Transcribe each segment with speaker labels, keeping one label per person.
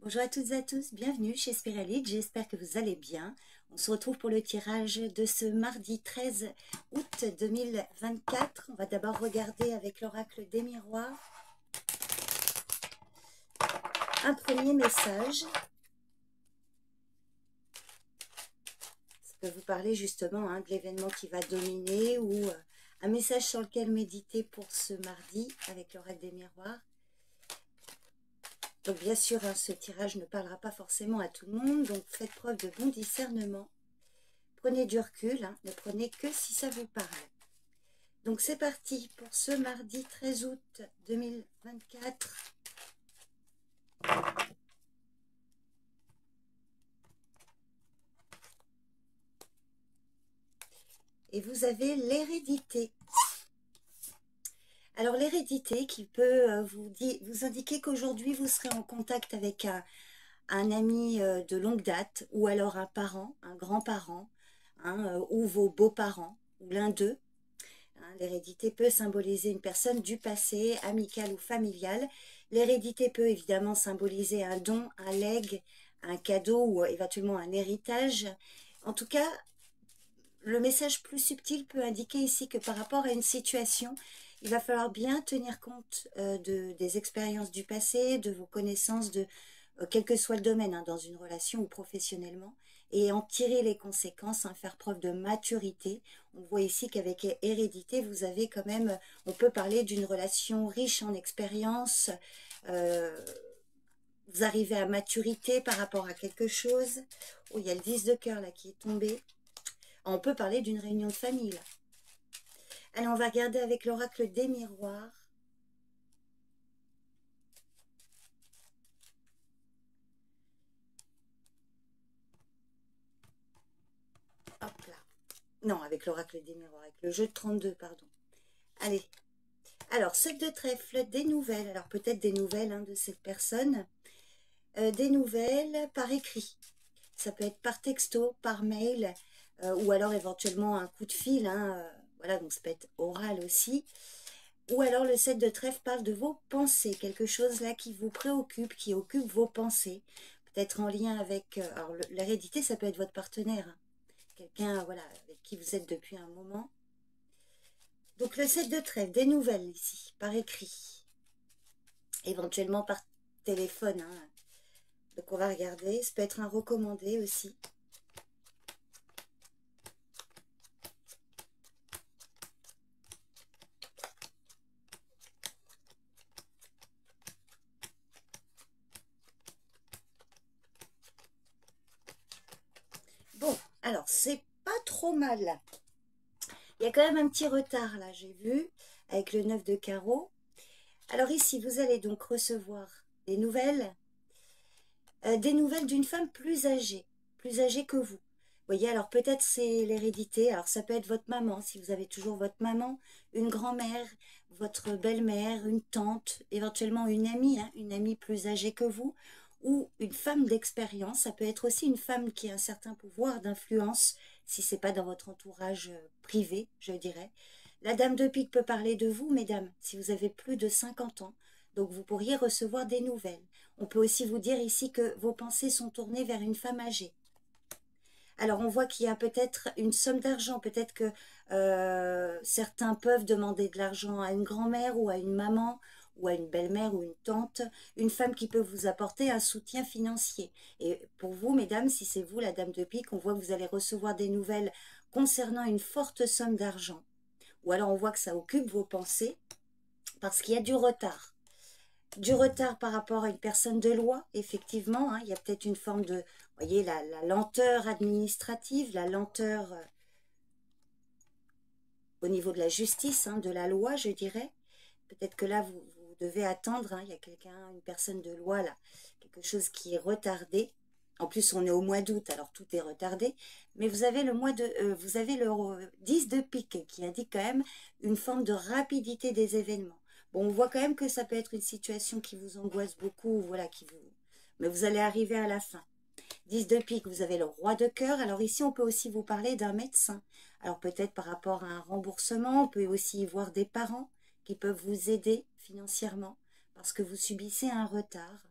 Speaker 1: Bonjour à toutes et à tous, bienvenue chez Spiralite, j'espère que vous allez bien. On se retrouve pour le tirage de ce mardi 13 août 2024. On va d'abord regarder avec l'oracle des miroirs un premier message. Ça peut vous parler justement de l'événement qui va dominer ou un message sur lequel méditer pour ce mardi avec l'oracle des miroirs. Donc bien sûr, ce tirage ne parlera pas forcément à tout le monde, donc faites preuve de bon discernement. Prenez du recul, ne prenez que si ça vous parle. Donc c'est parti pour ce mardi 13 août 2024. Et vous avez l'hérédité. Alors l'hérédité qui peut vous indiquer qu'aujourd'hui vous serez en contact avec un ami de longue date, ou alors un parent, un grand-parent, ou vos beaux-parents, ou l'un d'eux. L'hérédité peut symboliser une personne du passé, amicale ou familiale. L'hérédité peut évidemment symboliser un don, un legs, un cadeau ou éventuellement un héritage. En tout cas, le message plus subtil peut indiquer ici que par rapport à une situation, il va falloir bien tenir compte des expériences du passé, de vos connaissances, de quel que soit le domaine, dans une relation ou professionnellement, et en tirer les conséquences, faire preuve de maturité. On voit ici qu'avec hérédité, vous avez quand même, on peut parler d'une relation riche en expérience, vous arrivez à maturité par rapport à quelque chose. Oh, il y a le 10 de cœur là qui est tombé. On peut parler d'une réunion de famille là. Allez, on va regarder avec l'oracle des miroirs. Hop là. Non, avec l'oracle des miroirs, avec le jeu de 32, pardon. Allez. Alors, 7 de trèfle, des nouvelles. Alors, peut-être des nouvelles de cette personne. Des nouvelles par écrit. Ça peut être par texto, par mail, ou alors éventuellement un coup de fil. Voilà, donc ça peut être oral aussi. Ou alors le 7 de trèfle parle de vos pensées, quelque chose là qui vous préoccupe, qui occupe vos pensées. Peut-être en lien avec... alors l'hérédité, ça peut être votre partenaire. Quelqu'un voilà, avec qui vous êtes depuis un moment. Donc le 7 de trèfle, des nouvelles ici, par écrit. Éventuellement par téléphone. Donc on va regarder, ça peut être un recommandé aussi. Bon, alors c'est pas trop mal. Il y a quand même un petit retard là, j'ai vu, avec le 9 de carreau. Alors ici, vous allez donc recevoir des nouvelles d'une femme plus âgée que vous. Vous voyez, alors peut-être c'est l'hérédité, alors ça peut être votre maman, si vous avez toujours votre maman, une grand-mère, votre belle-mère, une tante, éventuellement une amie plus âgée que vous, ou une femme d'expérience. Ça peut être aussi une femme qui a un certain pouvoir d'influence, si c'est pas dans votre entourage privé, je dirais. La dame de pique peut parler de vous, mesdames, si vous avez plus de 50 ans. Donc vous pourriez recevoir des nouvelles. On peut aussi vous dire ici que vos pensées sont tournées vers une femme âgée. Alors on voit qu'il y a peut-être une somme d'argent, peut-être que certains peuvent demander de l'argent à une grand-mère ou à une maman ou à une belle-mère ou une tante, une femme qui peut vous apporter un soutien financier. Et pour vous, mesdames, si c'est vous la dame de pique, on voit que vous allez recevoir des nouvelles concernant une forte somme d'argent. Ou alors on voit que ça occupe vos pensées parce qu'il y a du retard. Du retard par rapport à une personne de loi, effectivement, il y a peut-être une forme de, vous voyez, la lenteur administrative, la lenteur au niveau de la justice, de la loi, je dirais. Peut-être que là, vous devez attendre, il y a quelqu'un, une personne de loi, là, quelque chose qui est retardé. En plus, on est au mois d'août, alors tout est retardé. Mais vous avez vous avez le 10 de pique qui indique quand même une forme de rapidité des événements. Bon, on voit quand même que ça peut être une situation qui vous angoisse beaucoup, voilà, mais vous allez arriver à la fin. 10 de pique, vous avez le roi de cœur. Alors ici, on peut aussi vous parler d'un médecin. Alors peut-être par rapport à un remboursement, on peut aussi y voir des parents qui peuvent vous aider financièrement parce que vous subissez un retard.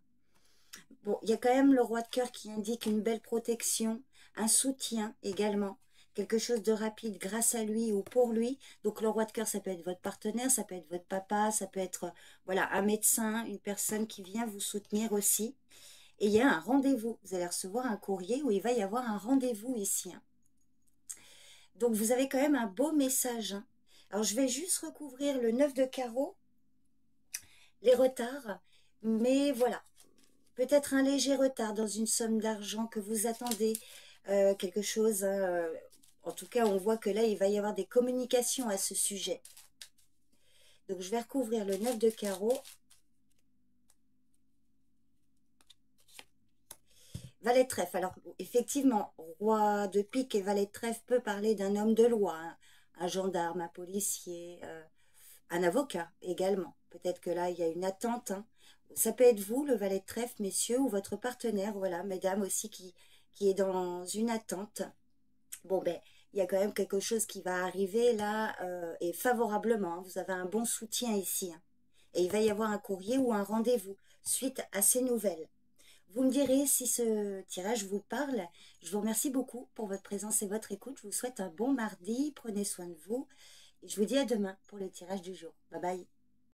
Speaker 1: Bon, il y a quand même le roi de cœur qui indique une belle protection, un soutien également, quelque chose de rapide grâce à lui ou pour lui. Donc le roi de cœur, ça peut être votre partenaire, ça peut être votre papa, ça peut être voilà, un médecin, une personne qui vient vous soutenir aussi. Et il y a un rendez-vous. Vous allez recevoir un courrier où il va y avoir un rendez-vous ici, hein. Donc vous avez quand même un beau message, hein. Alors je vais juste recouvrir le 9 de carreau, les retards, mais voilà, peut-être un léger retard dans une somme d'argent que vous attendez, quelque chose, hein, en tout cas, on voit que là, il va y avoir des communications à ce sujet. Donc, je vais recouvrir le 9 de carreau. Valet de trèfle. Alors, effectivement, roi de pique et valet de trèfle peut parler d'un homme de loi, hein, un gendarme, un policier, un avocat également. Peut-être que là, il y a une attente, hein. Ça peut être vous, le valet de trèfle, messieurs, ou votre partenaire, voilà, mesdames aussi, qui est dans une attente. Bon, ben, il y a quand même quelque chose qui va arriver là, et favorablement, hein. Vous avez un bon soutien ici, hein. Et il va y avoir un courrier ou un rendez-vous suite à ces nouvelles. Vous me direz si ce tirage vous parle. Je vous remercie beaucoup pour votre présence et votre écoute. Je vous souhaite un bon mardi. Prenez soin de vous. Et je vous dis à demain pour le tirage du jour. Bye bye.